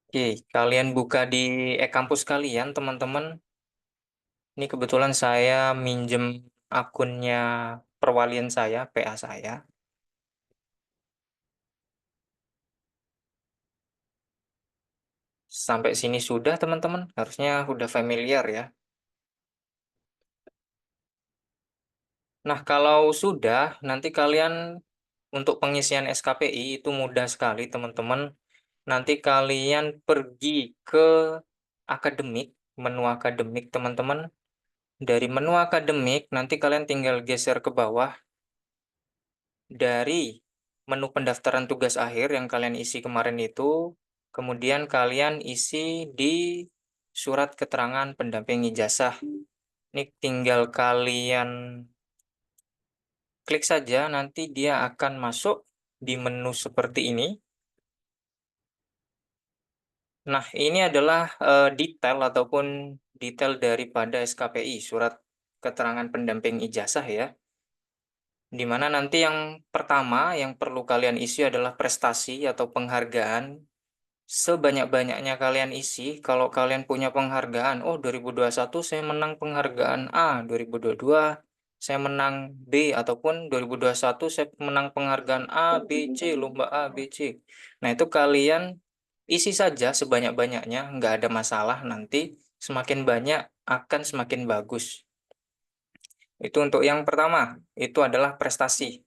Oke, kalian buka di e-kampus kalian, teman-teman. Ini kebetulan saya minjem akunnya perwalian saya, PA saya. Sampai sini sudah, teman-teman. Harusnya udah familiar ya. Nah, kalau sudah, nanti kalian untuk pengisian SKPI itu mudah sekali, teman-teman. Nanti kalian pergi ke akademik, menu akademik, teman-teman. Dari menu akademik, nanti kalian tinggal geser ke bawah. Dari menu pendaftaran tugas akhir yang kalian isi kemarin itu, kemudian kalian isi di surat keterangan pendamping ijazah. Ini tinggal kalian klik saja, nanti dia akan masuk di menu seperti ini. Nah, ini adalah detail ataupun detail daripada SKPI, surat keterangan pendamping ijazah ya. Di mana nanti yang pertama yang perlu kalian isi adalah prestasi atau penghargaan. Sebanyak-banyaknya kalian isi, kalau kalian punya penghargaan, oh 2021 saya menang penghargaan A, 2022 saya menang B, ataupun 2021 saya menang penghargaan A, B, C, lomba A, B, C. Nah itu kalian isi saja sebanyak-banyaknya, nggak ada masalah nanti, semakin banyak akan semakin bagus. Itu untuk yang pertama, itu adalah prestasi.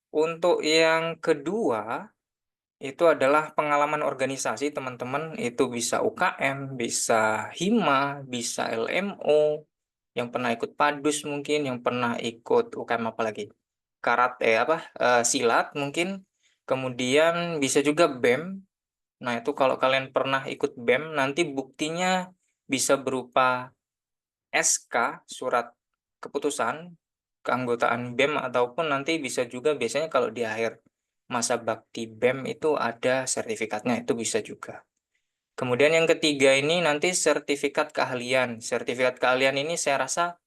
Untuk yang kedua, itu adalah pengalaman organisasi, teman-teman. Itu bisa UKM, bisa HIMA, bisa LMO, yang pernah ikut PADUS mungkin, yang pernah ikut UKM apa lagi? Karate silat mungkin. Kemudian bisa juga BEM. Nah, itu kalau kalian pernah ikut BEM, nanti buktinya bisa berupa SK, surat keputusan keanggotaan BEM, ataupun nanti bisa juga biasanya kalau di akhir masa bakti BEM itu ada sertifikatnya, itu bisa juga. Kemudian yang ketiga ini nanti sertifikat keahlian. Sertifikat keahlian ini saya rasa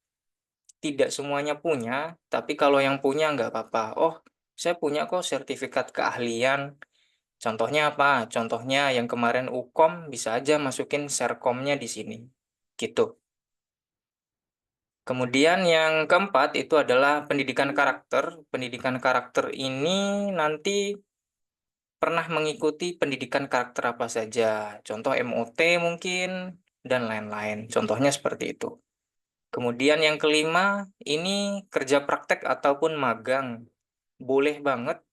tidak semuanya punya, tapi kalau yang punya nggak apa-apa. Oh, saya punya kok sertifikat keahlian. Contohnya apa? Contohnya yang kemarin UKOM bisa aja masukin serkomnya di sini. Gitu. Kemudian yang keempat itu adalah pendidikan karakter. Pendidikan karakter ini nanti pernah mengikuti pendidikan karakter apa saja. Contoh MOT mungkin, dan lain-lain. Contohnya seperti itu. Kemudian yang kelima, ini kerja praktek ataupun magang. Boleh banget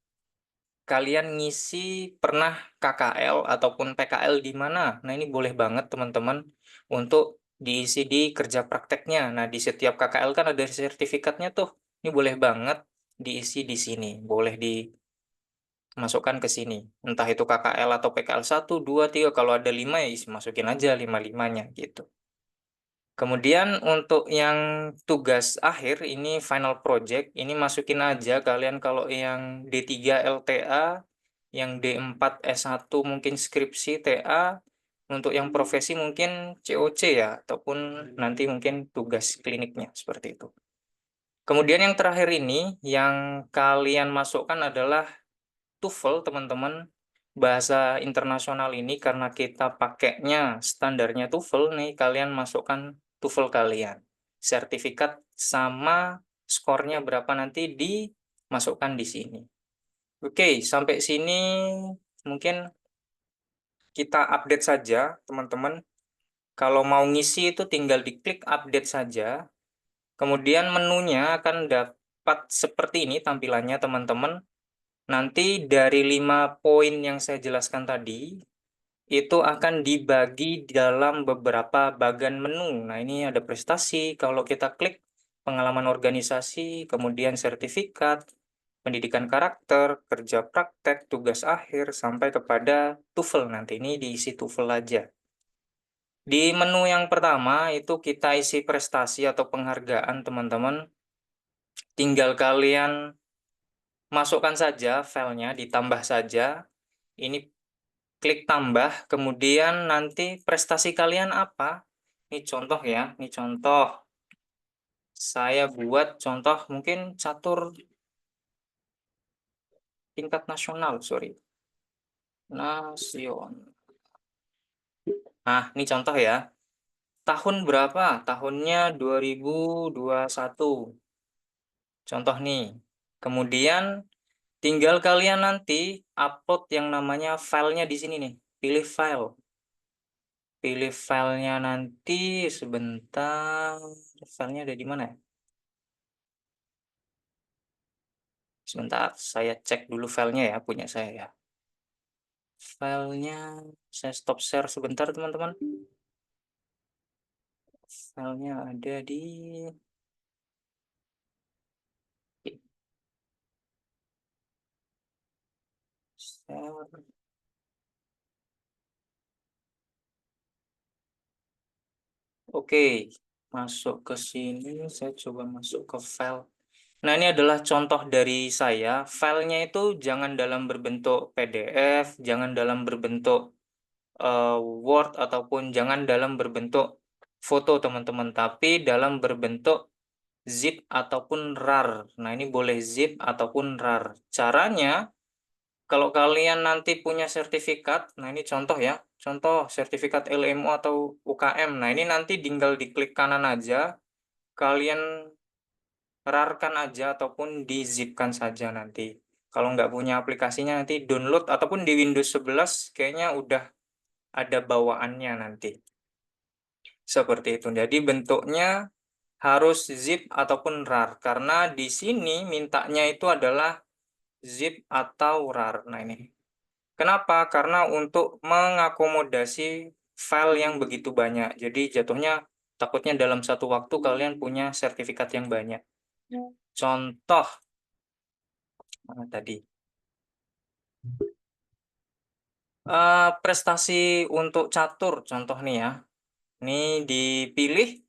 kalian ngisi pernah KKL ataupun PKL di mana. Nah, ini boleh banget teman-teman untuk diisi di kerja prakteknya. Nah, di setiap KKL kan ada sertifikatnya tuh. Ini boleh banget diisi di sini. Boleh dimasukkan ke sini. Entah itu KKL atau PKL 1, 2, 3. Kalau ada 5 ya isi masukin aja 5-5-nya gitu. Kemudian untuk yang tugas akhir ini final project, ini masukin aja kalian kalau yang D3 LTA, yang D4 S1 mungkin skripsi TA, untuk yang profesi mungkin COC ya, ataupun nanti mungkin tugas kliniknya seperti itu. Kemudian yang terakhir ini, yang kalian masukkan adalah TOEFL, teman-teman. Bahasa internasional ini karena kita pakainya standarnya TOEFL nih, kalian masukkan TOEFL kalian. Sertifikat sama skornya berapa nanti dimasukkan di sini. Oke, sampai sini mungkin kita update saja, teman-teman. Kalau mau ngisi itu tinggal diklik update saja. Kemudian menunya akan dapat seperti ini tampilannya, teman-teman. Nanti dari 5 poin yang saya jelaskan tadi, itu akan dibagi dalam beberapa bagian menu. Nah, ini ada prestasi. Kalau kita klik pengalaman organisasi, kemudian sertifikat, pendidikan karakter, kerja praktek, tugas akhir, sampai kepada TOEFL. Nanti ini diisi TOEFL aja. Di menu yang pertama itu kita isi prestasi atau penghargaan, teman-teman. Tinggal kalian masukkan saja filenya, ditambah saja. Ini klik tambah, kemudian nanti prestasi kalian apa? Ini contoh ya, ini contoh. Saya buat contoh mungkin catur tingkat nasional, sorry. Nasional. Nah, ini contoh ya. Tahun berapa? Tahunnya 2021. Contoh nih. Kemudian tinggal kalian nanti upload yang namanya filenya di sini nih. Pilih file. Pilih filenya nanti sebentar. Filenya ada di mana ya? Sebentar, saya cek dulu filenya ya, punya saya ya. Filenya, saya stop share sebentar teman-teman. Filenya ada di share. Oke, masuk ke sini, saya coba masuk ke file. Nah, ini adalah contoh dari saya. Filenya itu jangan dalam berbentuk PDF, jangan dalam berbentuk eh, Word, ataupun jangan dalam berbentuk foto, teman-teman, tapi dalam berbentuk zip ataupun RAR. Nah, ini boleh zip ataupun RAR. Caranya, kalau kalian nanti punya sertifikat, nah ini contoh ya, contoh sertifikat LMO atau UKM. Nah, ini nanti tinggal diklik kanan aja, kalian RAR-kan aja ataupun di-zip-kan saja nanti. Kalau nggak punya aplikasinya nanti download, ataupun di Windows 11 kayaknya udah ada bawaannya nanti. Seperti itu. Jadi bentuknya harus zip ataupun RAR. Karena di sini mintanya itu adalah zip atau RAR. Nah ini. Kenapa? Karena untuk mengakomodasi file yang begitu banyak. Jadi jatuhnya takutnya dalam satu waktu kalian punya sertifikat yang banyak. Contoh tadi. Prestasi untuk catur, contoh nih ya. Ini dipilih,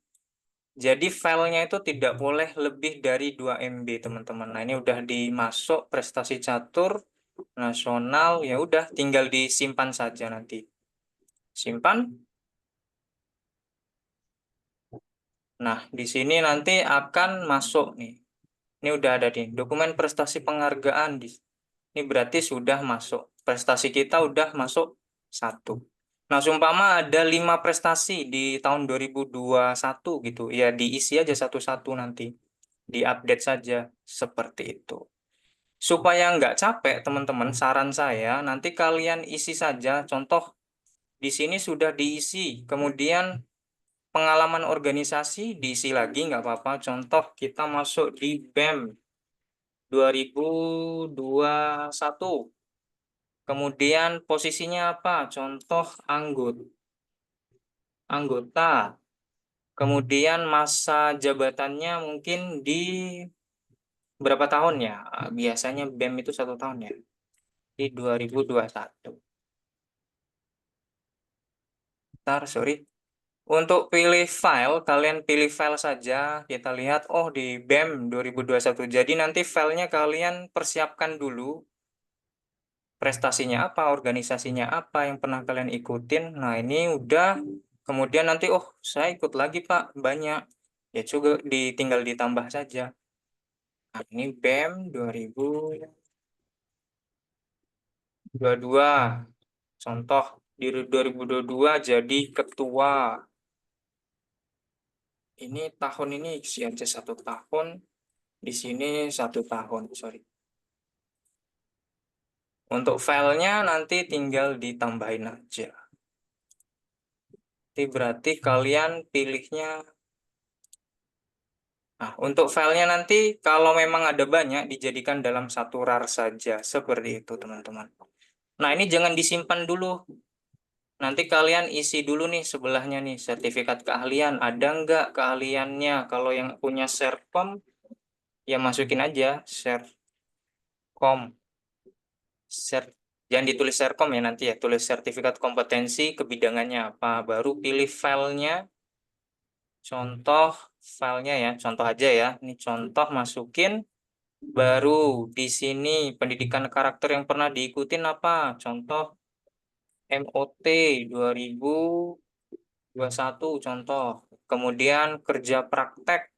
jadi filenya itu tidak boleh lebih dari 2 MB, teman-teman. Nah, ini udah dimasuk prestasi catur nasional, ya udah tinggal disimpan saja nanti. Simpan. Nah, di sini nanti akan masuk nih. Ini udah ada nih, dokumen prestasi penghargaan. Ini berarti sudah masuk. Prestasi kita udah masuk satu. Nah, seumpama ada 5 prestasi di tahun 2021 gitu. Ya, diisi aja satu-satu nanti. Diupdate saja. Seperti itu. Supaya nggak capek, teman-teman, saran saya, nanti kalian isi saja. Contoh, di sini sudah diisi. Kemudian pengalaman organisasi diisi lagi, nggak apa-apa. Contoh, kita masuk di BEM 2021. Kemudian posisinya apa? Contoh anggota. Kemudian masa jabatannya mungkin di berapa tahun ya? Biasanya BEM itu 1 tahun ya. Di 2021. Ntar, sorry. Untuk pilih file, kalian pilih file saja. Kita lihat, oh di BEM 2021. Jadi nanti filenya kalian persiapkan dulu. Prestasinya apa, organisasinya apa yang pernah kalian ikutin. Nah, ini udah. Kemudian nanti, oh saya ikut lagi Pak, banyak. Ya juga tinggal ditambah saja. Nah, ini BEM 2022. Contoh, di 2022 jadi ketua. Ini tahun ini isi aja 1 tahun. Di sini 1 tahun, sorry. Untuk filenya nanti tinggal ditambahin aja. Jadi berarti kalian pilihnya. Nah, untuk filenya nanti kalau memang ada banyak dijadikan dalam satu RAR saja. Seperti itu, teman-teman. Nah, ini jangan disimpan dulu. Nanti kalian isi dulu nih sebelahnya nih, sertifikat keahlian. Ada nggak keahliannya? Kalau yang punya Serkom, ya masukin aja Serkom. Ser Jangan ditulis Serkom ya nanti ya. Tulis sertifikat kompetensi kebidangannya apa. Baru pilih filenya. Contoh filenya ya. Contoh aja ya. Ini contoh masukin. Baru di sini pendidikan karakter yang pernah diikutin apa? Contoh MOT 2021 contoh. Kemudian kerja praktek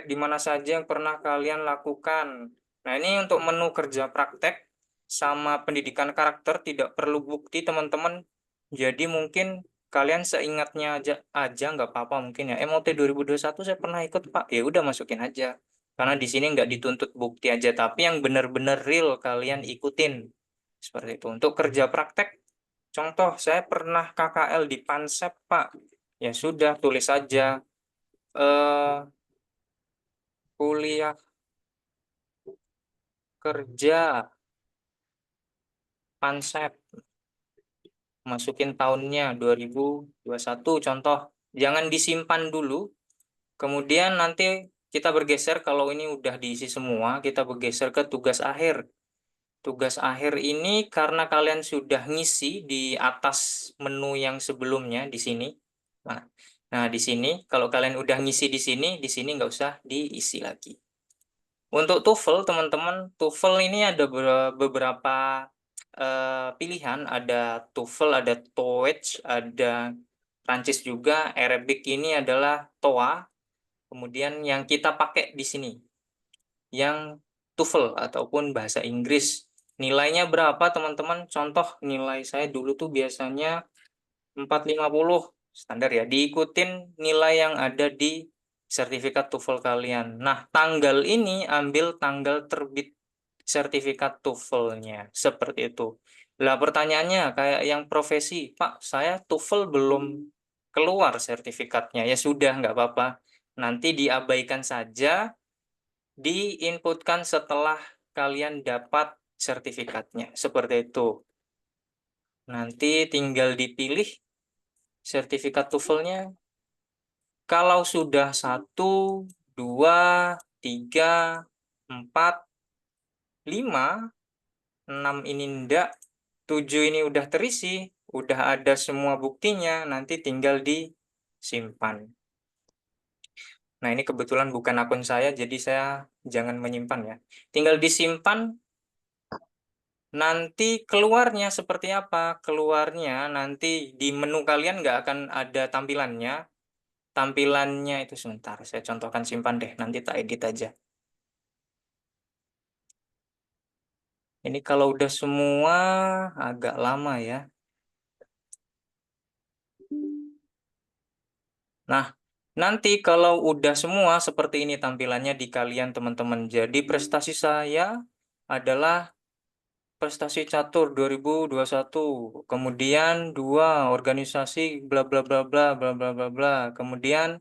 di mana saja yang pernah kalian lakukan. Nah, ini untuk menu kerja praktek sama pendidikan karakter tidak perlu bukti, teman-teman. Jadi mungkin kalian seingatnya aja nggak apa-apa mungkin ya. MOT 2021 saya pernah ikut Pak. Ya udah masukin aja. Karena di sini nggak dituntut bukti aja, tapi yang benar-benar real kalian ikutin. Seperti itu. Untuk kerja praktek, contoh saya pernah KKL di Pansep Pak. Ya sudah, tulis aja. Kuliah kerja Pansep. Masukin tahunnya 2021 contoh. Jangan disimpan dulu. Kemudian nanti kita bergeser kalau ini udah diisi semua, kita bergeser ke tugas akhir. Tugas akhir ini karena kalian sudah ngisi di atas menu yang sebelumnya di sini. Nah, di sini kalau kalian udah ngisi di sini nggak usah diisi lagi. Untuk TOEFL, teman-teman, TOEFL ini ada beberapa pilihan. Ada TOEFL, ada TOEIC, ada Prancis juga. Arabic ini adalah TOA. Kemudian yang kita pakai di sini, yang TOEFL ataupun bahasa Inggris. Nilainya berapa, teman-teman? Contoh, nilai saya dulu tuh biasanya 450 standar ya. Diikutin nilai yang ada di sertifikat TOEFL kalian. Nah, tanggal ini ambil tanggal terbit sertifikat TOEFL-nya. Seperti itu. Lah pertanyaannya kayak yang profesi, Pak, saya TOEFL belum keluar sertifikatnya. Ya sudah, nggak apa-apa. Nanti diabaikan saja, diinputkan setelah kalian dapat sertifikatnya. Seperti itu. Nanti tinggal dipilih sertifikat TOEFL-nya. Kalau sudah 1, 2, 3, 4, 5, 6 ini enggak, 7 ini udah terisi, udah ada semua buktinya, nanti tinggal disimpan. Nah, ini kebetulan bukan akun saya, jadi saya jangan menyimpan ya. Tinggal disimpan, nanti keluarnya seperti apa? Keluarnya nanti di menu kalian nggak akan ada tampilannya. Tampilannya itu sebentar, saya contohkan simpan deh, nanti tak edit aja. Ini kalau udah semua agak lama ya. Nah, nanti kalau udah semua seperti ini tampilannya di kalian teman-teman. Jadi prestasi saya adalah prestasi catur 2021. Kemudian 2 organisasi bla bla bla bla bla bla bla bla. Kemudian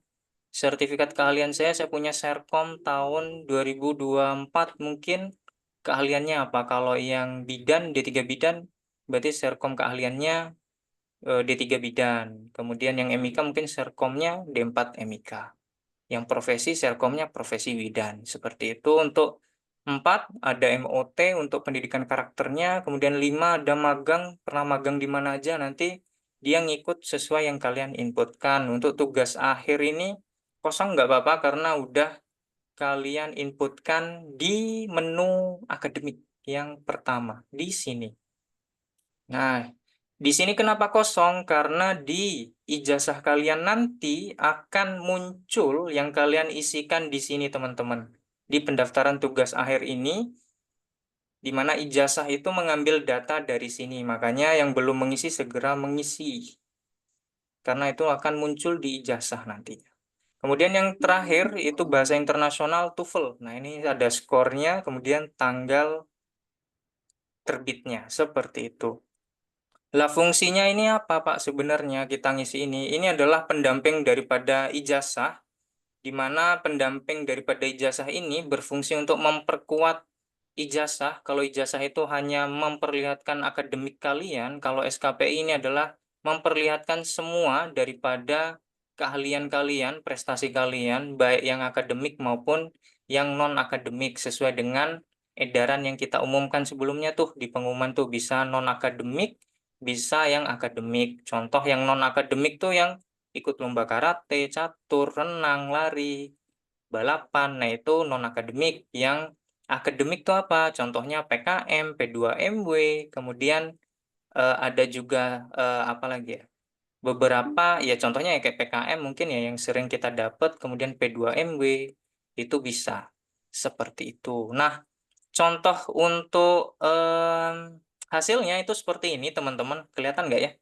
sertifikat keahlian saya punya Serkom tahun 2024 mungkin. Keahliannya apa? Kalau yang bidan, D3 bidan, berarti Serkom keahliannya D3 bidan. Kemudian yang MIK mungkin Serkomnya D4 MIK. Yang profesi Serkomnya profesi bidan. Seperti itu untuk 4 ada MOT untuk pendidikan karakternya. Kemudian 5 ada magang. Pernah magang di mana aja nanti dia ngikut sesuai yang kalian inputkan. Untuk tugas akhir ini kosong nggak apa-apa karena udah kalian inputkan di menu akademik yang pertama di sini. Nah, di sini kenapa kosong? Karena di ijazah kalian nanti akan muncul yang kalian isikan di sini, teman-teman. Di pendaftaran tugas akhir ini, di mana ijazah itu mengambil data dari sini. Makanya yang belum mengisi segera mengisi. Karena itu akan muncul di ijazah nantinya. Kemudian yang terakhir itu bahasa internasional TOEFL. Nah, ini ada skornya, kemudian tanggal terbitnya. Seperti itu. Lah fungsinya ini apa Pak sebenarnya kita ngisi ini? Ini adalah pendamping daripada ijazah, di mana pendamping daripada ijazah ini berfungsi untuk memperkuat ijazah. Kalau ijazah itu hanya memperlihatkan akademik kalian, kalau SKPI ini adalah memperlihatkan semua daripada keahlian kalian, prestasi kalian, baik yang akademik maupun yang non-akademik, sesuai dengan edaran yang kita umumkan sebelumnya tuh, di pengumuman tuh bisa non-akademik, bisa yang akademik. Contoh yang non-akademik tuh yang ikut lomba karate, catur, renang, lari, balapan. Nah, itu non-akademik. Yang akademik tuh apa? Contohnya PKM, P2MW, kemudian ada juga apa lagi ya? Beberapa ya contohnya ya kayak PKM mungkin ya yang sering kita dapat, kemudian P2MW itu bisa seperti itu. Nah, contoh untuk hasilnya itu seperti ini, teman-teman. Kelihatan nggak ya?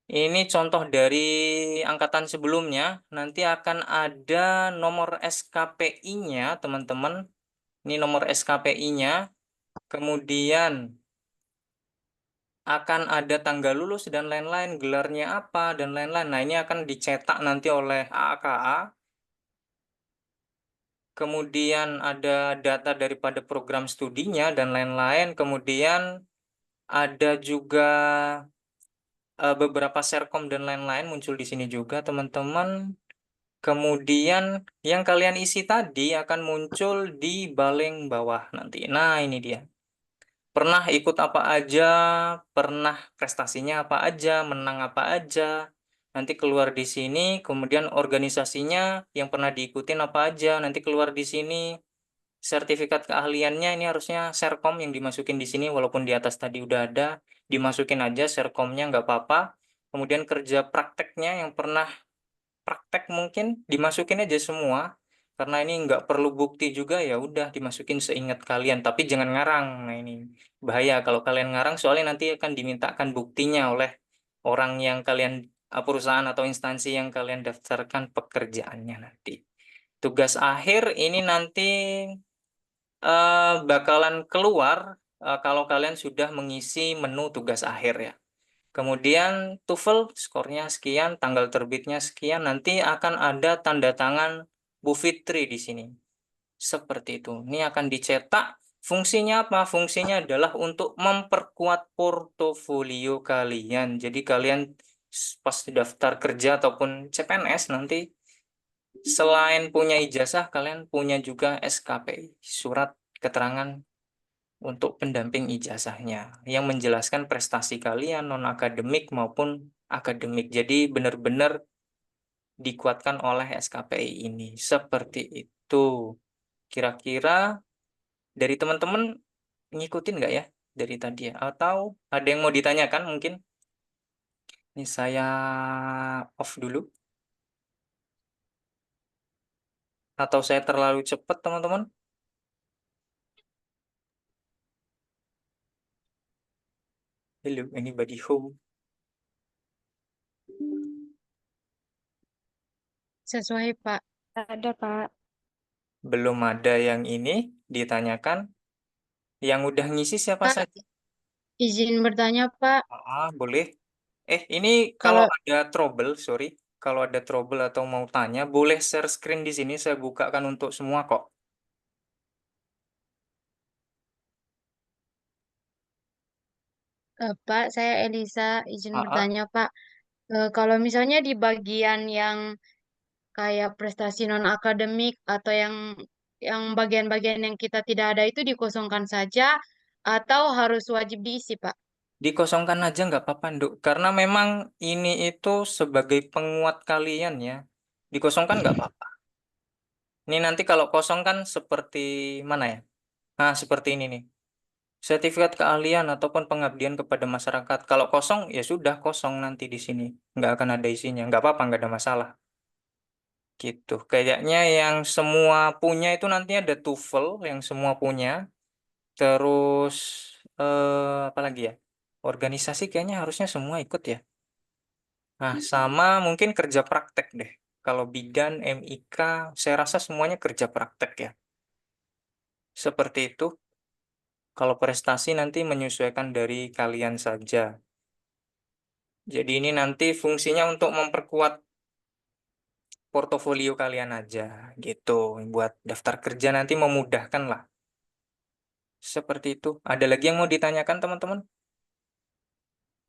Ini contoh dari angkatan sebelumnya. Nanti akan ada nomor SKPI-nya, teman-teman. Ini nomor SKPI-nya. Kemudian akan ada tanggal lulus dan lain-lain, gelarnya apa, dan lain-lain. Nah, ini akan dicetak nanti oleh AAKA. Kemudian ada data daripada program studinya, dan lain-lain. Kemudian ada juga beberapa serkom dan lain-lain muncul di sini juga, teman-teman. Kemudian yang kalian isi tadi akan muncul di baling bawah nanti. Nah, ini dia. Pernah ikut apa aja, pernah prestasinya apa aja, menang apa aja. Nanti keluar di sini, kemudian organisasinya yang pernah diikutin apa aja, nanti keluar di sini. Sertifikat keahliannya ini harusnya Serkom yang dimasukin di sini, walaupun di atas tadi udah ada, dimasukin aja Serkomnya nggak apa-apa. Kemudian kerja prakteknya yang pernah praktek mungkin dimasukin aja semua, karena ini nggak perlu bukti juga, ya udah dimasukin seingat kalian, tapi jangan ngarang. Nah, ini bahaya kalau kalian ngarang, soalnya nanti akan dimintakan buktinya oleh orang yang kalian, perusahaan atau instansi yang kalian daftarkan pekerjaannya nanti. Tugas akhir ini nanti bakalan keluar kalau kalian sudah mengisi menu tugas akhir ya. Kemudian TOEFL skornya sekian, tanggal terbitnya sekian, nanti akan ada tanda tangan Bu Fitri di sini. Seperti itu. Ini akan dicetak. Fungsinya apa? Fungsinya adalah untuk memperkuat portofolio kalian. Jadi kalian pas daftar kerja ataupun CPNS nanti selain punya ijazah, kalian punya juga SKPI, surat keterangan untuk pendamping ijazahnya yang menjelaskan prestasi kalian non akademik maupun akademik. Jadi benar-benar dikuatkan oleh SKPI ini. Seperti itu. Kira-kira dari teman-teman ngikutin nggak ya dari tadi ya? Atau ada yang mau ditanyakan mungkin? Ini saya off dulu. Atau saya terlalu cepat teman-teman? Hello, anybody home? Sesuai, Pak. Ada, Pak. Belum ada yang ini ditanyakan. Yang udah ngisi siapa Pak, saja? izin bertanya, Pak. Boleh. Ini kalau Kalau ada trouble, sorry, kalau ada trouble atau mau tanya, boleh share screen di sini, saya bukakan untuk semua kok. Pak, saya Elisa, izin Ah, ah. bertanya, Pak. Kalau misalnya di bagian yang kayak prestasi non akademik atau yang bagian-bagian yang kita tidak ada itu dikosongkan saja atau harus wajib diisi, Pak? Dikosongkan aja nggak apa-apa, Nduk. Karena memang ini itu sebagai penguat kalian ya. Dikosongkan nggak apa-apa. Ini nanti kalau kosong kan seperti mana ya? Nah, seperti ini nih. Sertifikat keahlian ataupun pengabdian kepada masyarakat. Kalau kosong, ya sudah kosong nanti di sini. Nggak akan ada isinya. Nggak apa-apa, nggak ada masalah. Gitu. Kayaknya yang semua punya itu nanti ada TOEFL yang semua punya. Terus apa lagi ya? Organisasi kayaknya harusnya semua ikut ya. Nah, sama mungkin kerja praktek deh. Kalau bidan, MIK, saya rasa semuanya kerja praktek ya. Seperti itu. Kalau prestasi nanti menyesuaikan dari kalian saja. Jadi ini nanti fungsinya untuk memperkuat portofolio kalian aja gitu. Buat daftar kerja nanti memudahkan lah. Seperti itu. Ada lagi yang mau ditanyakan teman-teman?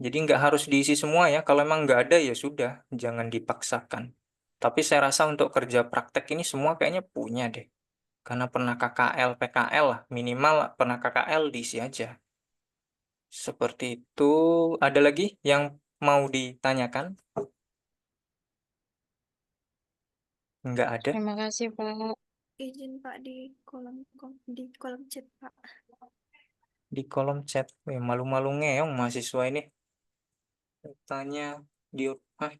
Jadi nggak harus diisi semua ya. Kalau emang nggak ada ya sudah, jangan dipaksakan. Tapi saya rasa untuk kerja praktek ini semua kayaknya punya deh. Karena pernah KKL, PKL lah. Minimal pernah KKL diisi aja. Seperti itu. Ada lagi yang mau ditanyakan? Nggak ada. Terima kasih, Pak. Izin Pak di kolom chat Pak. Di kolom chat. Malu-malu ngeong mahasiswa ini. Tanya di... Ah,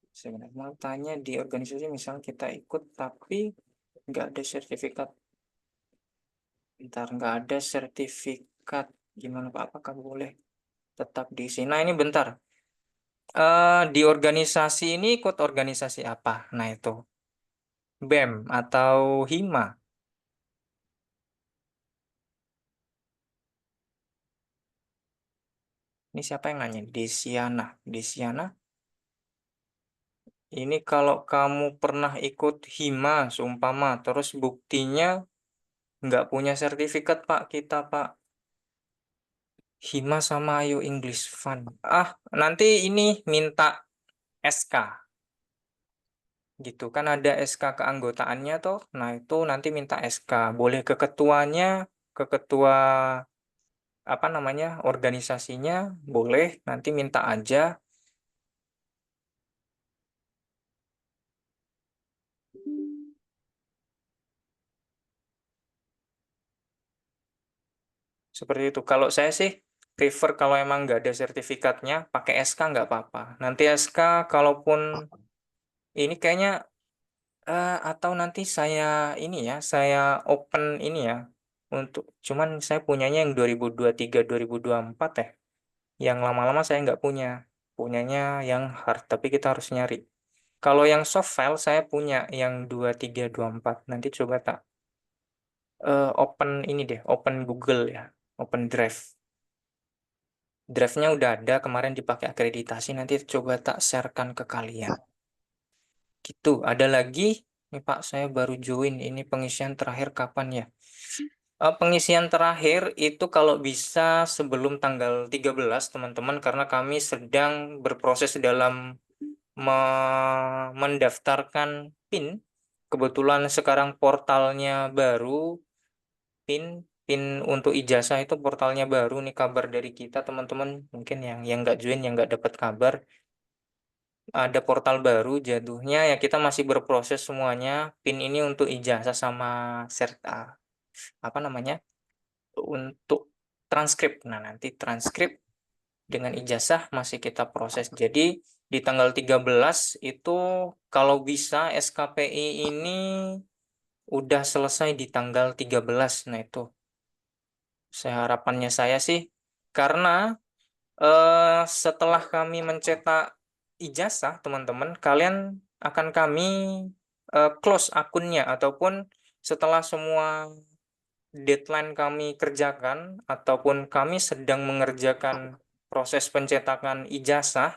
sebenarnya mau tanya di organisasi misalnya kita ikut tapi nggak ada sertifikat. Bentar, nggak ada sertifikat. Gimana Pak? Apakah boleh tetap diisi? Nah, ini bentar. Di organisasi ini ikut organisasi apa? Nah, itu BEM atau HIMA. Ini siapa yang nanya? Desiana. Desiana, ini kalau kamu pernah ikut HIMA, seumpama, terus buktinya nggak punya sertifikat, Pak, kita, Pak. HIMA sama Ayo English Fun. Nanti ini minta SK. Gitu kan ada SK keanggotaannya toh. Nah, itu nanti minta SK. Boleh ke ketuanya, ke ketua apa namanya organisasinya, boleh nanti minta aja. Seperti itu. Kalau saya sih prefer kalau emang nggak ada sertifikatnya, pakai SK nggak apa-apa. Nanti SK kalaupun ini kayaknya atau nanti saya ini ya, saya open ini ya. Untuk cuman saya punyanya yang 2023 2024 ya. Yang lama-lama saya nggak punya. Punyanya yang hard, tapi kita harus nyari. Kalau yang soft file saya punya yang 2324. Nanti coba tak open ini deh, open Google ya, open Drive. Drive-nya udah ada, kemarin dipakai akreditasi, nanti coba tak sharekan ke kalian. Gitu, ada lagi. Nih Pak, saya baru join. Ini pengisian terakhir kapan ya? Pengisian terakhir itu kalau bisa sebelum tanggal 13, teman-teman, karena kami sedang berproses dalam mendaftarkan PIN. Kebetulan sekarang portalnya baru, PIN PIN untuk ijazah itu portalnya baru nih, kabar dari kita teman-teman. Mungkin yang nggak join, yang nggak dapat kabar, ada portal baru jatuhnya ya, kita masih berproses semuanya. PIN ini untuk ijazah sama serta apa namanya? Untuk transkrip. Nah, nanti transkrip dengan ijazah masih kita proses. Jadi di tanggal 13 itu kalau bisa SKPI ini udah selesai di tanggal 13. Nah, itu harapannya saya sih, karena setelah kami mencetak ijazah, teman-teman, kalian akan kami close akunnya, ataupun setelah semua deadline kami kerjakan, ataupun kami sedang mengerjakan proses pencetakan ijazah,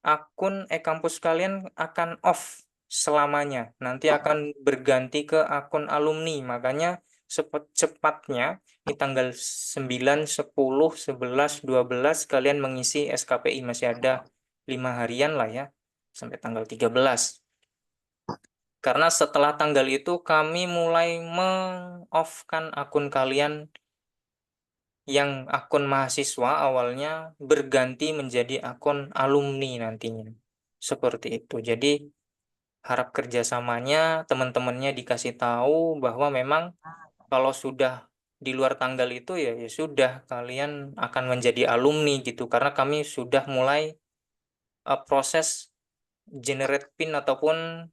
akun e-kampus kalian akan off selamanya. Nanti akan berganti ke akun alumni. Makanya cepatnya di tanggal 9, 10, 11, 12 kalian mengisi SKPI, masih ada 5 harian lah ya sampai tanggal 13. Karena setelah tanggal itu kami mulai meng-off-kan akun kalian, yang akun mahasiswa awalnya berganti menjadi akun alumni nantinya. Seperti itu. Jadi harap kerjasamanya teman-temannya dikasih tahu bahwa memang kalau sudah di luar tanggal itu ya ya sudah, kalian akan menjadi alumni gitu. Karena kami sudah mulai proses generate PIN ataupun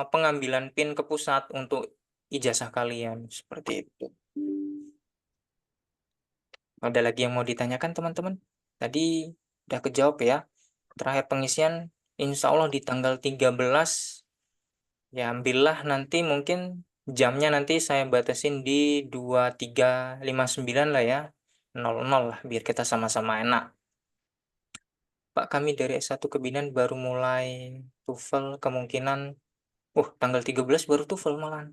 pengambilan PIN ke pusat untuk ijazah kalian. Seperti itu. Ada lagi yang mau ditanyakan teman-teman? Tadi udah kejawab ya. Terakhir pengisian insya Allah di tanggal 13. Ya ambillah nanti mungkin jamnya nanti saya batasin di 23.59 lah ya. 00 lah biar kita sama-sama enak. Pak, kami dari S1 Kebidan baru mulai TOEFL, kemungkinan tanggal 13 baru TOEFL malah.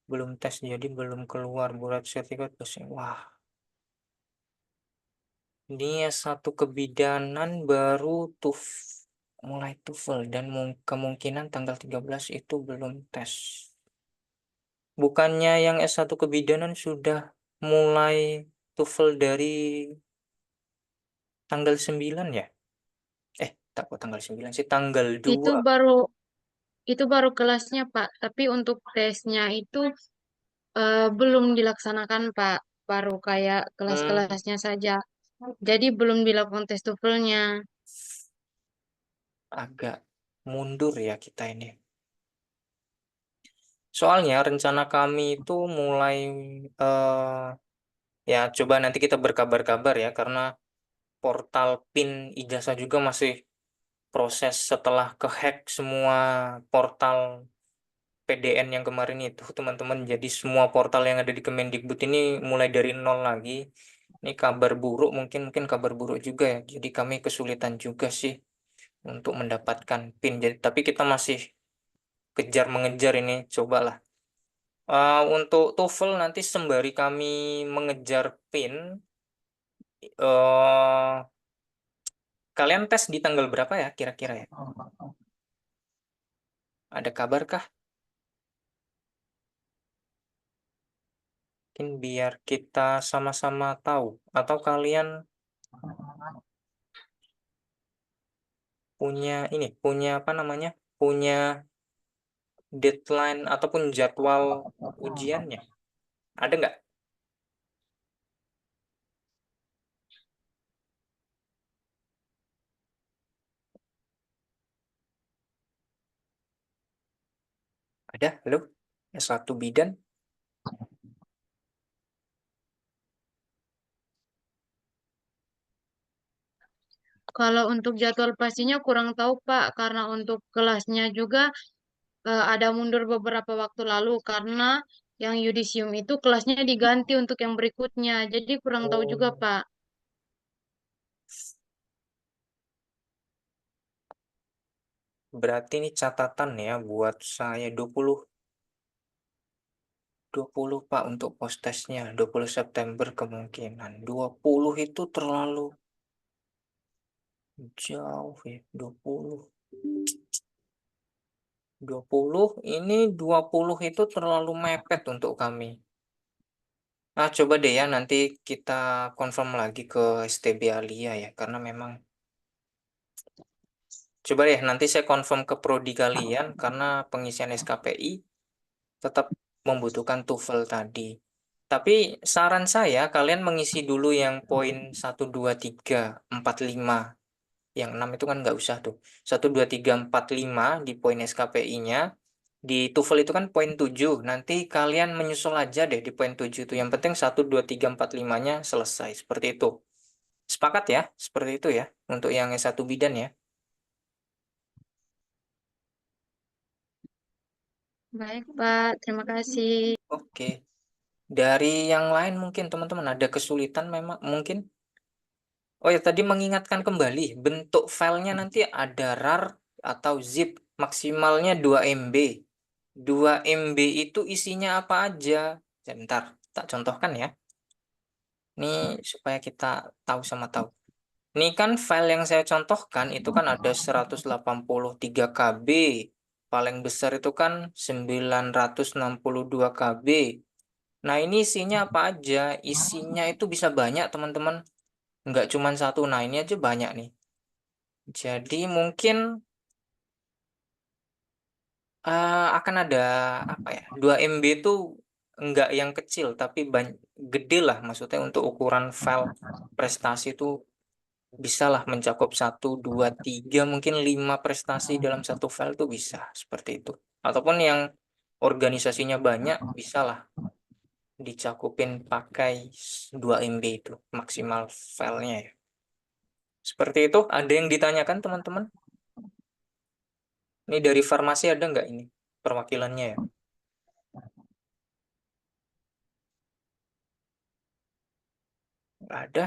Belum tes jadi belum keluar buat sertifikat pusing. Wah, ini S1 Kebidanan baru mulai TOEFL dan kemungkinan tanggal 13 itu belum tes. Bukannya yang S1 Kebidanan sudah mulai TOEFL dari tanggal 9 ya? Tak kok tanggal 9 sih, tanggal Itu 2. baru itu baru kelasnya, Pak. Tapi untuk tesnya itu belum dilaksanakan, Pak. Baru kayak Hmm, kelas-kelasnya saja. Jadi belum dilakukan tes TOEFL-nya. agak mundur ya kita ini. Soalnya rencana kami itu mulai ya coba nanti kita berkabar-kabar ya, karena portal PIN ijazah juga masih proses setelah kehack semua portal PDN yang kemarin itu, teman-teman. Jadi semua portal yang ada di Kemendikbud ini mulai dari nol lagi. Ini kabar buruk, mungkin kabar buruk juga ya. Jadi kami kesulitan juga sih untuk mendapatkan PIN. Jadi, tapi kita masih kejar mengejar ini, cobalah. Untuk TOEFL nanti sembari kami mengejar PIN, eh kalian tes di tanggal berapa ya kira-kira ya? Ada kabar kah? Mungkin biar kita sama-sama tahu. Atau kalian punya apa namanya? Punya deadline ataupun jadwal ujiannya? Ada nggak? Ada? Halo? S1 bidan? Kalau untuk jadwal pastinya kurang tahu Pak, karena untuk kelasnya juga ada mundur beberapa waktu lalu karena yang yudisium itu kelasnya diganti untuk yang berikutnya. Jadi kurang tahu juga Oh, Pak. berarti ini catatan ya buat saya 20 Pak untuk post testnya 20 September kemungkinan 20 itu terlalu jauh ya 20 ini 20 itu terlalu mepet untuk kami. Coba deh ya nanti kita confirm lagi ke STB Alia ya karena memang coba deh nanti saya confirm ke prodi kalian karena pengisian SKPI tetap membutuhkan TOEFL tadi. Tapi saran saya kalian mengisi dulu yang poin 1, 2, 3, 4, 5. Yang 6 itu kan nggak usah tuh. 1, 2, 3, 4, 5 di poin SKPI-nya. Di TOEFL itu kan poin 7. Nanti kalian menyusul aja deh di poin 7 itu. Yang penting 1, 2, 3, 4, 5-nya selesai. Seperti itu. Sepakat ya? Seperti itu ya. Untuk yang S1 bidan ya. Baik Pak, terima kasih. Oke. Dari yang lain mungkin teman-teman ada kesulitan memang mungkin. Oh ya, tadi mengingatkan kembali, bentuk filenya nanti ada RAR atau zip, maksimalnya 2 MB. 2 MB itu isinya apa aja? Sebentar, tak contohkan ya. Ini supaya kita tahu sama tahu. Ini kan file yang saya contohkan itu kan ada 183 KB. Paling besar itu kan 962 KB. Nah, ini isinya apa aja? Isinya itu bisa banyak, teman-teman. Nggak cuma satu. Nah, ini aja banyak nih. Jadi mungkin akan ada apa ya? 2 MB itu enggak yang kecil tapi gede lah maksudnya untuk ukuran file prestasi itu bisalah mencakup 1, 2, 3 mungkin 5 prestasi dalam satu file itu bisa seperti itu. Ataupun yang organisasinya banyak bisalah dicakupin pakai 2 MB itu maksimal filenya ya. Seperti itu, ada yang ditanyakan teman-teman? Ini dari farmasi ada nggak ini perwakilannya ya? Nggak ada.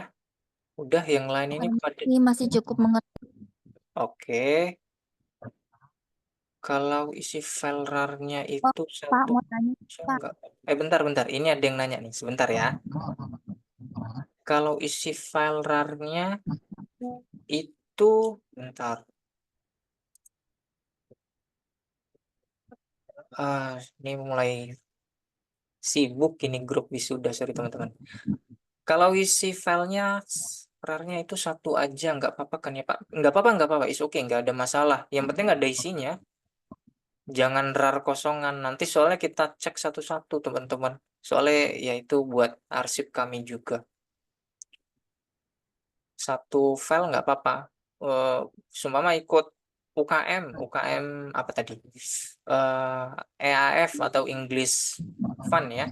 Udah yang lain ini pada. Ini masih cukup mengerti. Oke. Kalau isi file RAR-nya Oh, itu Pak, satu mau tanya, aja Pak. nggak? Bentar. Ini ada yang nanya nih. Sebentar ya. Kalau isi file RAR-nya itu, bentar. Ini mulai sibuk ini grup wisuda, sorry teman-teman. Kalau isi filenya RAR-nya itu satu aja, nggak apa-apa kan ya Pak? Nggak apa-apa, is oke, nggak ada masalah. Yang penting ada isinya. Jangan RAR kosongan. Nanti soalnya kita cek satu-satu teman-teman. Soalnya ya itu buat arsip kami juga. Satu file nggak apa-apa. Seumpama ikut UKM apa tadi? EAF atau English Fun ya.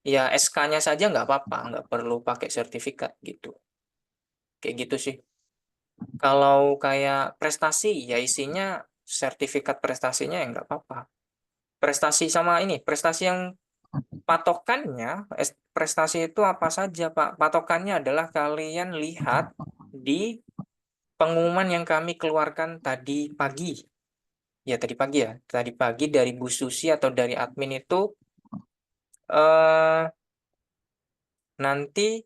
Ya SK-nya saja nggak apa-apa, nggak perlu pakai sertifikat gitu. Kayak gitu sih. Kalau kayak prestasi, ya isinya sertifikat prestasinya ya nggak apa-apa. Prestasi sama ini, prestasi yang patokannya, prestasi itu apa saja, Pak? Patokannya adalah kalian lihat di pengumuman yang kami keluarkan tadi pagi. Ya, tadi pagi ya. Tadi pagi dari Bu Susi atau dari admin itu eh nanti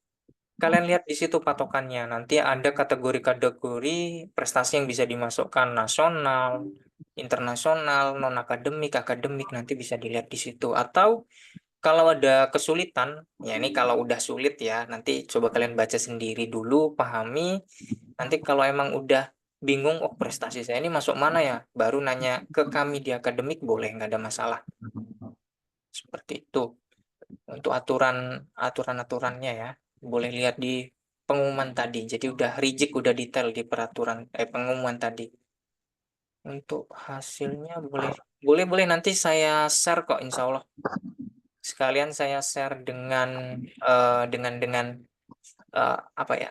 kalian lihat di situ patokannya. Nanti ada kategori-kategori prestasi yang bisa dimasukkan nasional, internasional, non-akademik, akademik, nanti bisa dilihat di situ. Atau kalau ada kesulitan, ya ini kalau udah sulit ya, nanti coba kalian baca sendiri dulu, pahami. Nanti kalau emang udah bingung, oh prestasi saya ini masuk mana ya, baru nanya ke kami di akademik, boleh, nggak ada masalah. Seperti itu. Untuk aturan-aturannya ya, boleh lihat di pengumuman tadi. Jadi udah rigid, udah detail di peraturan pengumuman tadi. Untuk hasilnya boleh boleh boleh nanti saya share kok, insya Allah. Sekalian saya share dengan apa ya?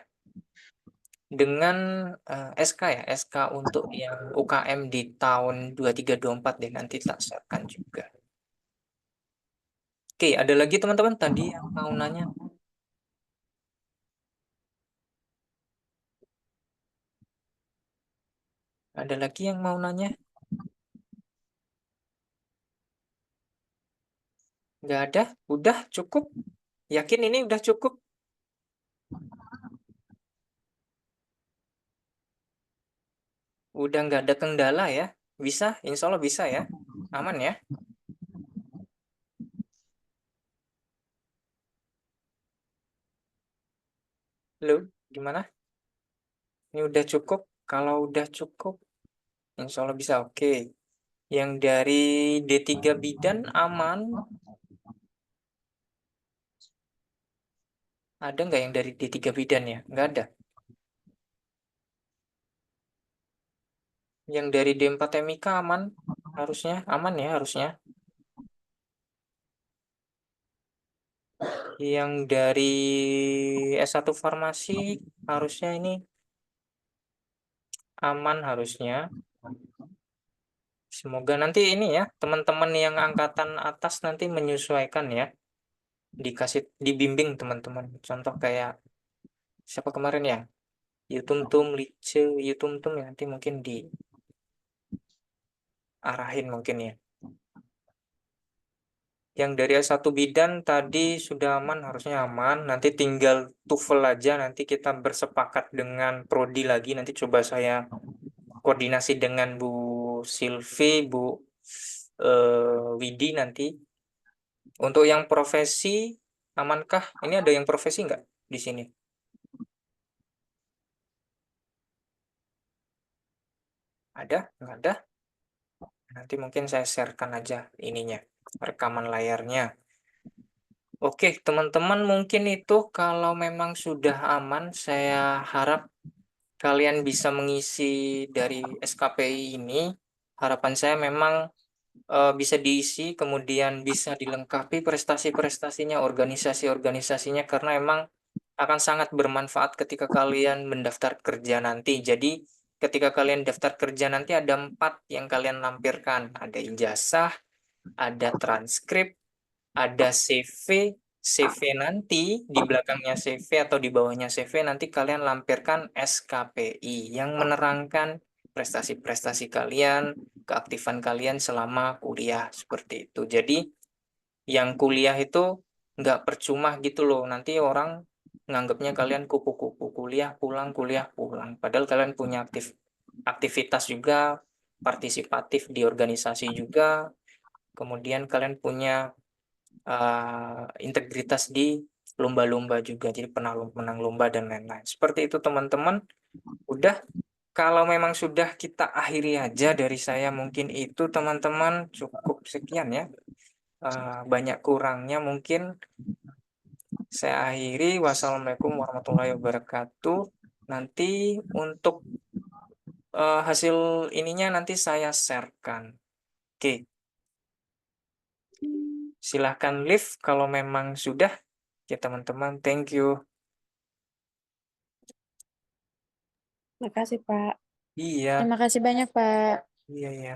Dengan SK ya, SK untuk yang UKM di tahun 2324 deh, nanti tak sharekan juga. Oke, ada lagi teman-teman tadi yang mau nanya? Ada lagi yang mau nanya? Nggak ada? Udah cukup? Yakin ini udah cukup? Udah nggak ada kendala ya? Bisa? Insya Allah bisa ya? Aman ya? Lo gimana? Ini udah cukup? Kalau udah cukup, insya Allah bisa. Oke. Yang dari D3 bidan aman? Ada nggak yang dari D3 bidan ya? Nggak ada. Yang dari D4 MIK aman? Harusnya aman ya, harusnya. Yang dari S1 farmasi harusnya ini aman harusnya. Semoga nanti ini ya, teman-teman yang angkatan atas nanti menyesuaikan ya. Dikasih, dibimbing teman-teman. Contoh kayak siapa kemarin ya? Yutumtum, Lice, Yutumtum ya, nanti mungkin diarahin mungkin ya. Yang dari S1 bidan tadi sudah aman, harusnya aman. Nanti tinggal TOEFL aja, nanti kita bersepakat dengan Prodi lagi. Nanti coba saya koordinasi dengan Bu Silvi, Bu Widi nanti. Untuk yang profesi, amankah? Ini ada yang profesi nggak di sini? Ada? Nggak ada? Nanti mungkin saya sharekan aja ininya, rekaman layarnya. Oke, teman-teman, mungkin itu kalau memang sudah aman, saya harap kalian bisa mengisi dari SKPI ini. Harapan saya memang bisa diisi, kemudian bisa dilengkapi prestasi-prestasinya, organisasi-organisasinya, karena emang akan sangat bermanfaat ketika kalian mendaftar kerja nanti. Jadi, ketika kalian daftar kerja nanti ada 4 yang kalian lampirkan. Ada ijazah, ada transkrip, ada CV, CV nanti di belakangnya CV atau di bawahnya CV nanti kalian lampirkan SKPI yang menerangkan prestasi-prestasi kalian, keaktifan kalian selama kuliah seperti itu. Jadi yang kuliah itu nggak percuma gitu loh. Nanti orang nganggapnya kalian kupu-kupu kuliah pulang. Padahal kalian punya aktivitas juga, partisipatif di organisasi juga. Kemudian kalian punya integritas di lomba-lomba juga, jadi pernah menang lomba dan lain-lain. Seperti itu teman-teman. Udah, kalau memang sudah kita akhiri aja dari saya mungkin itu teman-teman, cukup sekian ya. Banyak kurangnya mungkin saya akhiri. Wassalamualaikum warahmatullahi wabarakatuh. Nanti untuk hasil ininya nanti saya sharekan. Oke, silahkan live kalau memang sudah. Ya teman-teman, thank you. Makasih, Pak. Iya, Terima kasih banyak, Pak. iya, iya.